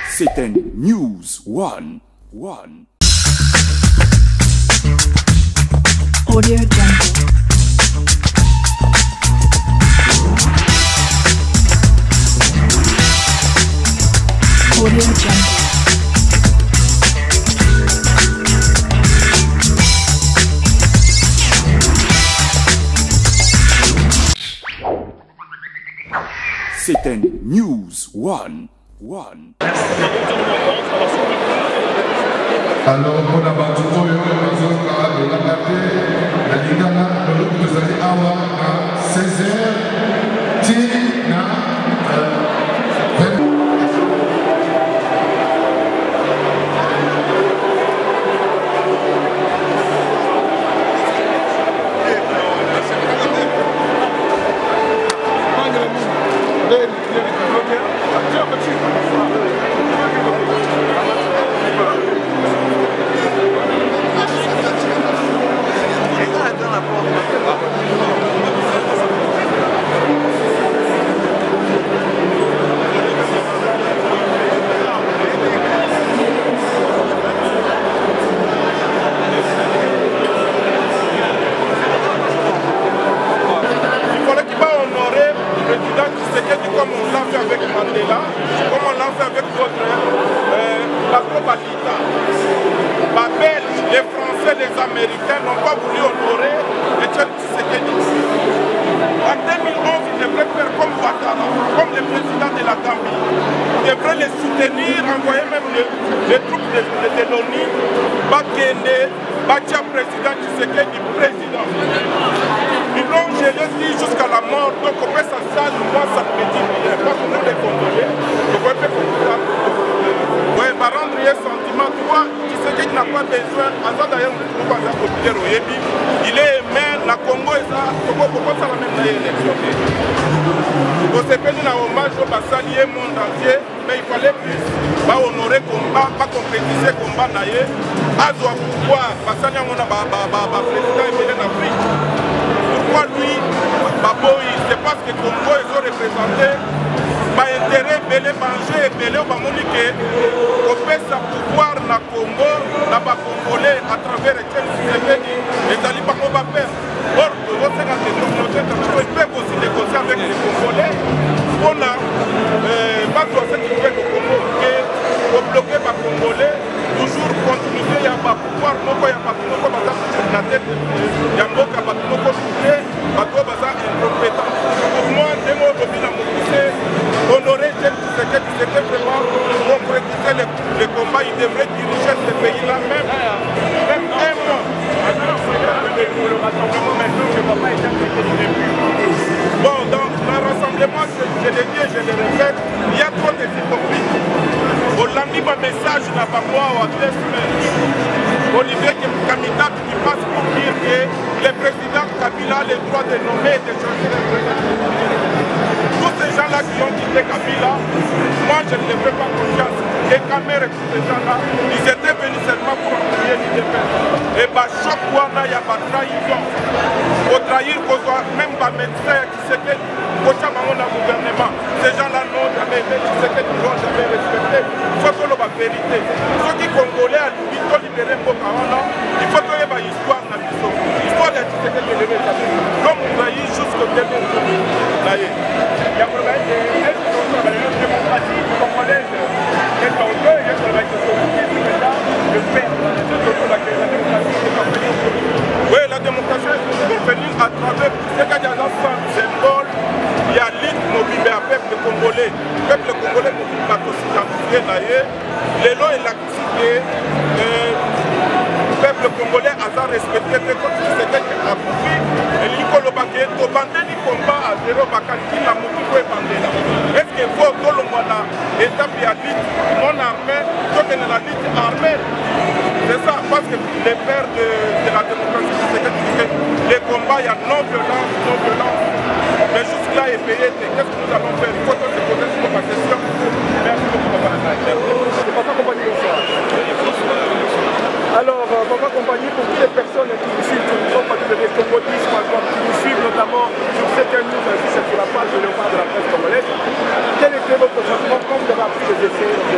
C'est un News One. Audio Jungle. Audio Jungle. C'est un News One. Alors, pour la base, nous avons la carte, la Ligana, nous allons avoir à 16h, Tina, les Français, les Américains n'ont pas voulu honorer Etienne Tshisekedi. En 2011, ils devraient faire comme Ouattara, comme le président de la Gambie. Ils devraient les soutenir, envoyer même les troupes de l'ONU, Bakende, Batia président Tshisekedi, président. Ils l'ont gelé dit jusqu'à la mort, donc on fait ça, moi ça me dit rien, parce que nous les Congolais, on peut faire comme ça. Oui, va rendre un sentiment, tu vois, Tshisekedi n'a pas besoin, d'ailleurs, il est aimé, la Congo et ça, pourquoi ça va même l'élection? On s'est fait un hommage au Bassali et monde entier, mais il fallait plus honorer le combat, pas concrétiser le combat. À pouvoir, Bassali on a président et l'Afrique. Pourquoi lui, c'est parce que le Congo ils ont représenté intérêt belé manger et belé au Bamonique, on fait sa pouvoir na Congo, na Congolais à travers Etienne Tshisekedi, les talibans on va faire. Or, nous ils peuvent aussi négocier avec les Congolais. On a pas de ce qui fait le Congo, pour bloquer les Congolais, toujours continuer, il y a pas pouvoir, il y a pas de la tête, il y a beaucoup de incompétent. Pour moi, des mots de honorer Etienne Tshisekedi, c'était vraiment concrétiser les combats, il devrait diriger ce pays-là même un mois. Bon, dans le rassemblement, je le dis et je le répète, il y a trop de hypocrites. On l'a mis un message là par mois ou à 2 semaines. Olivier Kamita qui passe pour dire que le président Kabila a le droit de nommer et de changer le président. Tous ces gens-là qui ont quitté Kabila, moi je ne les fais pas confiance. Les caméras et tous ces gens-là, ils étaient venus seulement pour appuyer l'IDPS. Et chaque fois, il y a pas de trahison. Pour trahir, même les médecins qui s'étaient au gouvernement. Ces gens-là n'ont jamais aimé, qui n'ont jamais respecté. Il faut que la vérité. Ceux qui Congolais à lui, ils ont libéré Bokawana, il faut qu'il y ait une histoire. L'histoire de Tshisekedi est levée. Comme vous voyez, jusqu'au début, là, il y a une démocratie congolaise. Oui, la démocratie est venue à travers ce qu'il y a dans ce symbole. Il y a l'île mobile à peuple congolais. Le peuple congolais mobile va s'identifier d'ailleurs. Les lois et l'activité. Le peuple congolais a respecté le code de sécurité à Koufi. Et l'Ikolobake, au bandé du combat à zéro Bakaki, la Moukoué Bandela. Est-ce qu'il faut que l'on voit l'étape de la lutte non armée, que la lutte armée? C'est ça, parce que les pères de la démocratie, c'est que les combats, il y a non-violence, non-violence. Mais jusque-là, est payé. Qu'est-ce que nous allons faire? Il faut que se poser sur ma question. Merci beaucoup, Papa. Papa Compagnie, bonsoir. Alors, Papa Compagnie, pour toutes les personnes qui nous suivent, qui nous ont parlé de l'escomotisme, qui nous suivent notamment sur cette news, sur la page de Léopard de la presse congolaise, quel était est votre sentiment quand vous avez appris les essais de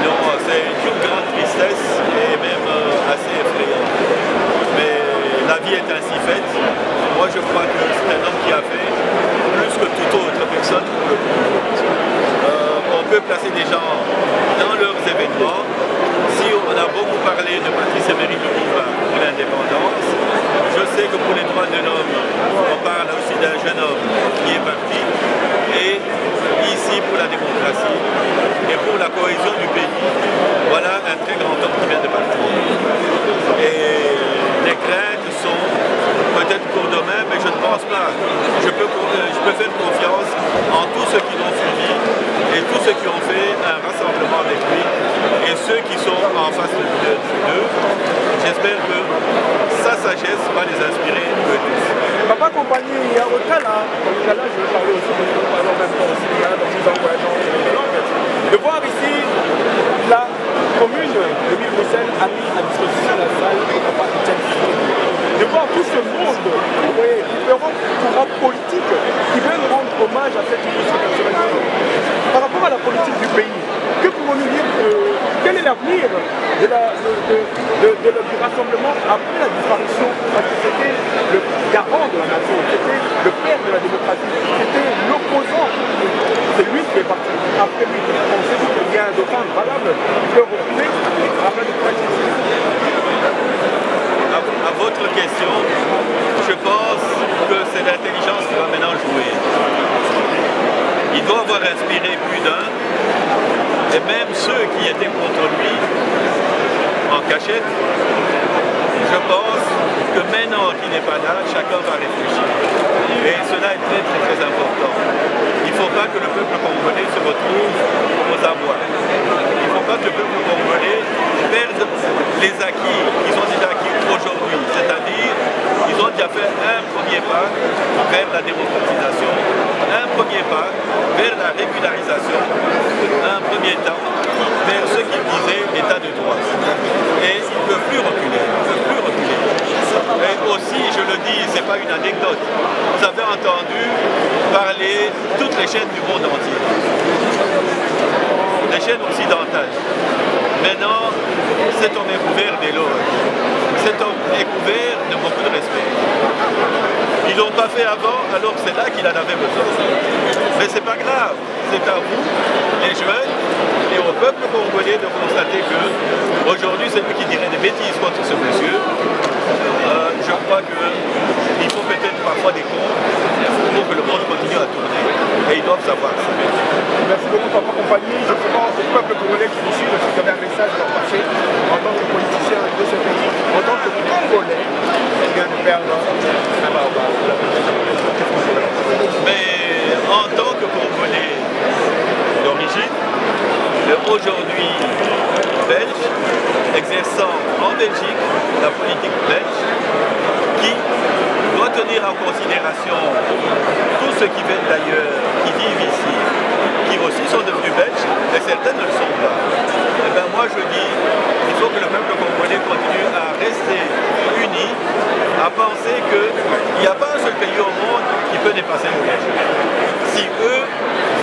Non, c'est une grande tristesse et même assez effrayante. Mais la vie est ainsi faite. Moi, je crois que c'est un homme qui a fait plus que toute autre personne pour le coup. On peut placer des gens dans leurs événements. Si on a beaucoup parlé de Patrice Emery Lumumba pour l'indépendance, je sais que pour les droits de l'homme, on parle aussi d'un jeune homme qui est parti. Et ici, pour la démocratie et pour la cohésion du pays, voilà un très grand homme qui vient de partir. Et les craintes sont peut-être pour demain, mais je ne pense pas. Je peux faire confiance en tous ceux qui l'ont suivi et tous ceux qui ont fait un rassemblement avec lui et ceux qui sont en face d'eux. J'espère que sa sagesse va les inspirer eux tous. Papa compagnie, il y a au cas là, je vais parler aussi de nous, en même temps aussi, dans ces envoyages de voir ici la commune de Ville-Bruxelles a mis à disposition la salle de Papa Etienne Tshisekedi. De voir tout ce monde, vous voyez, différents courants politiques qui viennent rendre hommage à cette illustre personnalité. Par rapport à la politique du pays, que pouvons-nous dire quel est l'avenir du rassemblement après la disparition? Parce que c'était le garant de la nation, c'était le père de la démocratie, c'était l'opposant. C'est lui qui est parti. Après lui, pensez-vous qu'il y a un dauphin valable qui peut retrouver après le pratique? À votre question, je pense que c'est l'intelligence qui va maintenant jouer. Il doit avoir inspiré plus d'un, et même ceux qui étaient contre lui, en cachette, je pense que maintenant qu'il n'est pas là, chacun va réfléchir. Et cela est très très très important. Il ne faut pas que le peuple congolais se retrouve aux abois. Il ne faut pas que le peuple congolais perde les acquis qu'ils ont déjà acquis aujourd'hui. C'est-à-dire, ils ont déjà fait un premier pas vers la démocratisation, un premier pas vers la régularisation, un premier temps vers ce qu'ils disaient l'état de droit. Et ils ne peuvent plus reculer. Et aussi, je le dis, ce n'est pas une anecdote. Vous avez entendu parler toutes les chaînes du monde entier. Les chaînes occidentales. Maintenant, cet homme est couvert d'éloges. Cet homme est couvert de beaucoup de respect. Ils ne l'ont pas fait avant, alors c'est là qu'il en avait besoin. Mais ce n'est pas grave. C'est à vous, les jeunes, et au peuple congolais de constater qu'aujourd'hui, c'est lui qui dirait des bêtises contre ce monsieur. Je crois qu'il faut peut-être parfois des comptes pour que le monde continue à tourner. Et ils doivent savoir ça. Merci beaucoup, Papa Compagnie. Je pense au peuple congolais qui nous suit, si vous avez un message à leur passer en tant que politicien de ce pays, en tant que Congolais qui vient de perdre un barbare. Mais en tant que Congolais d'origine, aujourd'hui belge, exerçant en Belgique la politique belge, qui doit tenir en considération tous ceux qui viennent d'ailleurs, qui vivent ici, qui aussi sont devenus belges, et certains ne le sont pas. Et bien moi je dis, il faut que le peuple congolais continue à rester uni, à penser qu'il n'y a pas un seul pays au monde qui peut dépasser le Belge. Si eux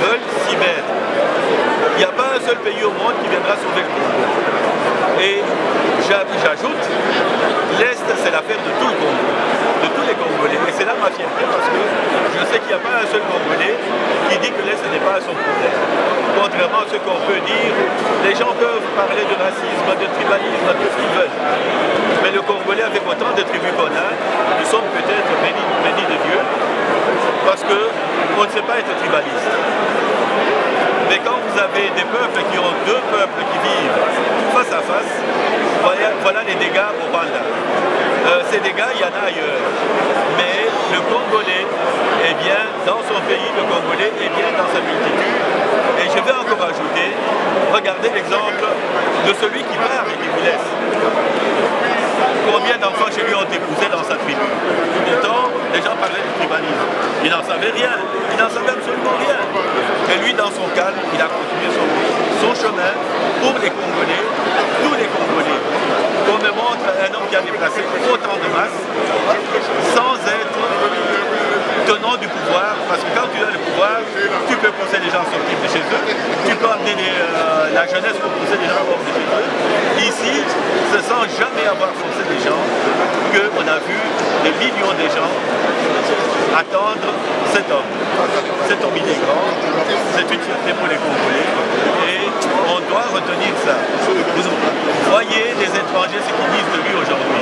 veulent s'y mettre, il n'y a pas un seul pays au monde qui viendra sauver le Congo. Et j'ajoute, l'Est c'est l'affaire de tout le Congo, de tous les Congolais. Et c'est là ma fierté parce que je sais qu'il n'y a pas un seul Congolais qui dit que l'Est n'est pas son problème. Contrairement à ce qu'on peut dire, les gens peuvent parler de racisme, de tribalisme, de tout ce qu'ils veulent. Mais le Congolais, avec autant de tribus qu'on a, nous sommes peut-être bénis de Dieu parce qu'on ne sait pas être tribaliste. Mais quand vous avez des peuples qui ont deux peuples qui vivent face à face, voilà les dégâts au Rwanda. Ces dégâts, il y en a ailleurs. Mais le Congolais est bien dans son pays, le Congolais est bien dans sa multitude. Et je vais encore ajouter, regardez l'exemple de celui qui part et qui vous laisse. Combien d'enfants chez lui ont épousé dans sa tribu? Pourtant, les gens parlaient du tribalisme. Il n'en savait rien. Il n'en savait absolument rien. Et lui, dans son calme, il a continué son chemin pour les Congolais, tous les Congolais. Qu'on me montre un homme qui a déplacé autant de masse sans être tenants du pouvoir, parce que quand tu as le pouvoir, tu peux pousser les gens à sortir de chez eux, tu peux amener la jeunesse pour pousser les gens à sortir de chez eux. Ici, sans jamais avoir forcé des gens, qu'on a vu des millions de gens attendre cet homme. Cet homme, il est grand, c'est une fierté pour les Congolais, et on doit retenir ça. Vous voyez les étrangers ce qu'ils disent de lui aujourd'hui.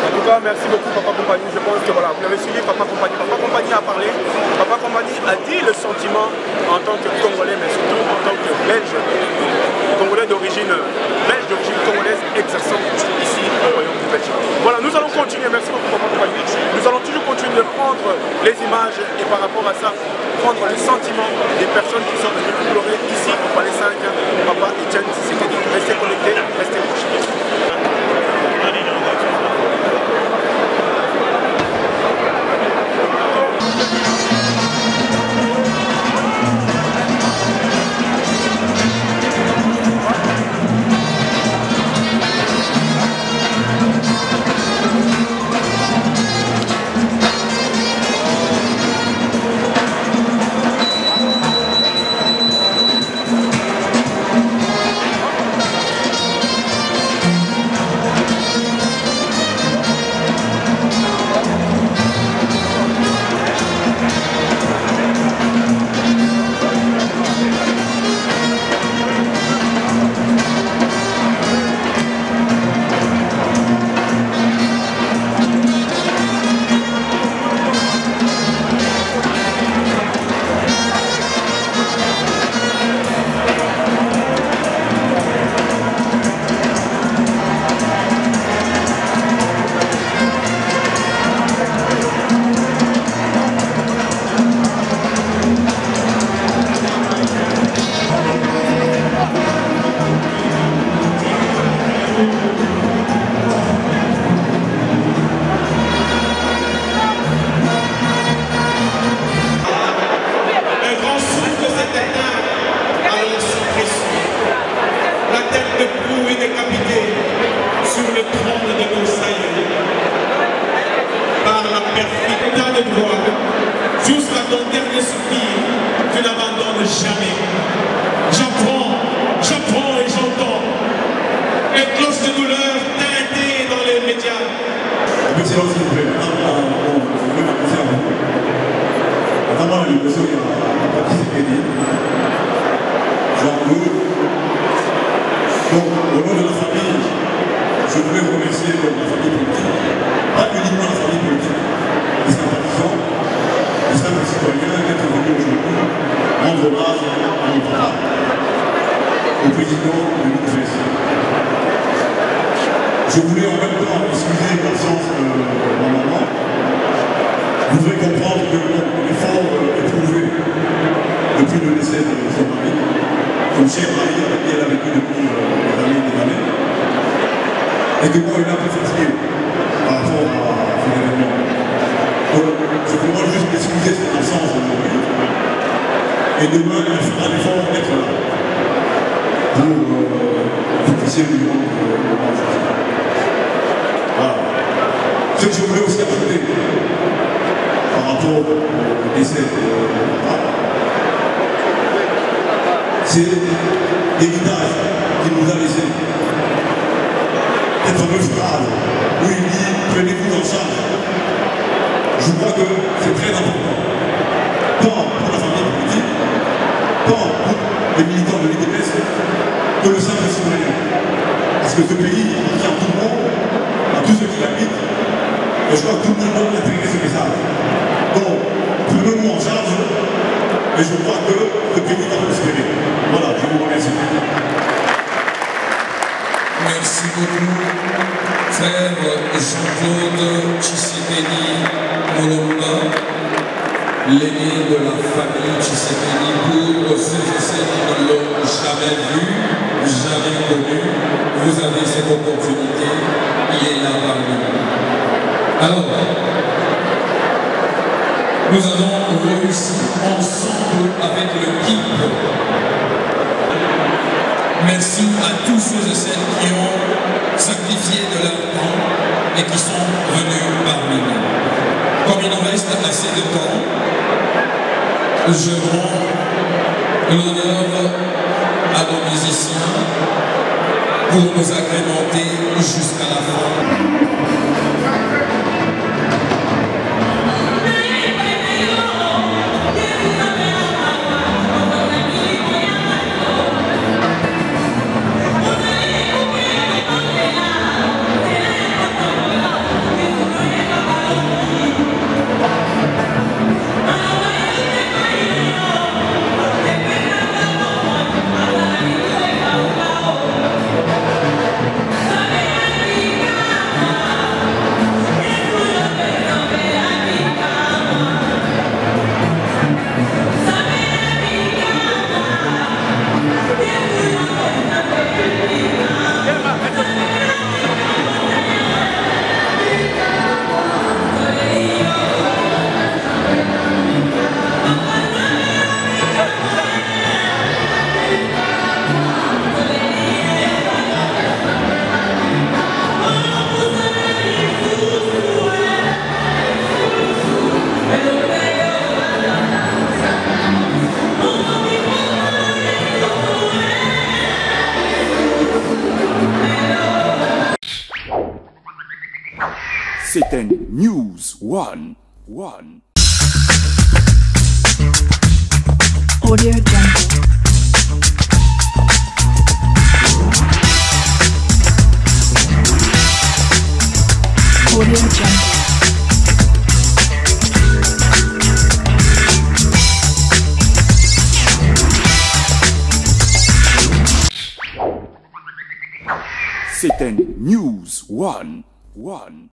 En tout cas, merci beaucoup Papa Compagnie. Je pense que voilà, vous avez suivi Papa Compagnie. Papa Compagnie a parlé. Papa Compagnie a dit le sentiment en tant que Congolais, mais surtout en tant que Belge, Congolais d'origine belge, d'origine congolaise, exerçant ici au Royaume du Belgique. Voilà, nous allons continuer. Merci beaucoup Papa Compagnie. Nous allons toujours continuer de prendre les images et par rapport à ça, prendre le sentiment des personnes qui sont venues pleurer ici au Palais 5. Papa Etienne Tshisekedi. Restez connectés, restez proches. Je voulais en même temps excuser l'absence de ma maman. Vous devez comprendre que l'effort éprouvé depuis le décès de son mari, son cher mari avec qui elle a vécu depuis des années, et que moi, il est un peu fatigué par rapport à ces événements. Donc, je voudrais juste excuser cette absence aujourd'hui. Et demain, il fera l'effort d'être là pour vous puissiez lui rendre hommage. Voilà. Ce que je voulais aussi ajouter par rapport au décès de papa, c'est l'héritage qu'il nous a laissé. Cette fameuse phrase où il dit « prenez-vous en charge ». Je crois que c'est très important, tant pour la famille politique, tant pour les militants de l'UDPS, que le simple citoyen. Parce que ce pays appartient à tout le monde, à tous ceux qui l'habitent, et je crois que tout le monde doit intégrer ce message. Donc, prenons-nous en charge, et je crois que ce pays va prospérer. Voilà, je vous remercie. Merci beaucoup, frère Jean-Claude Tshisekedi Molomba, l'aîné de la famille Tshisekedi, pour ceux et celles qui ne l'ont jamais vu, jamais connu. Vous avez cette opportunité, il est là parmi nous. Alors, nous avons réussi ensemble avec l'équipe. Merci à tous ceux et celles qui ont sacrifié de leur temps et qui sont venus parmi nous. Comme il aurait de temps, je rends l'honneur à nos musiciens pour nous agrémenter jusqu'à la fin. C'était News One. Audio Jungle. Audio Jungle. C'était News One.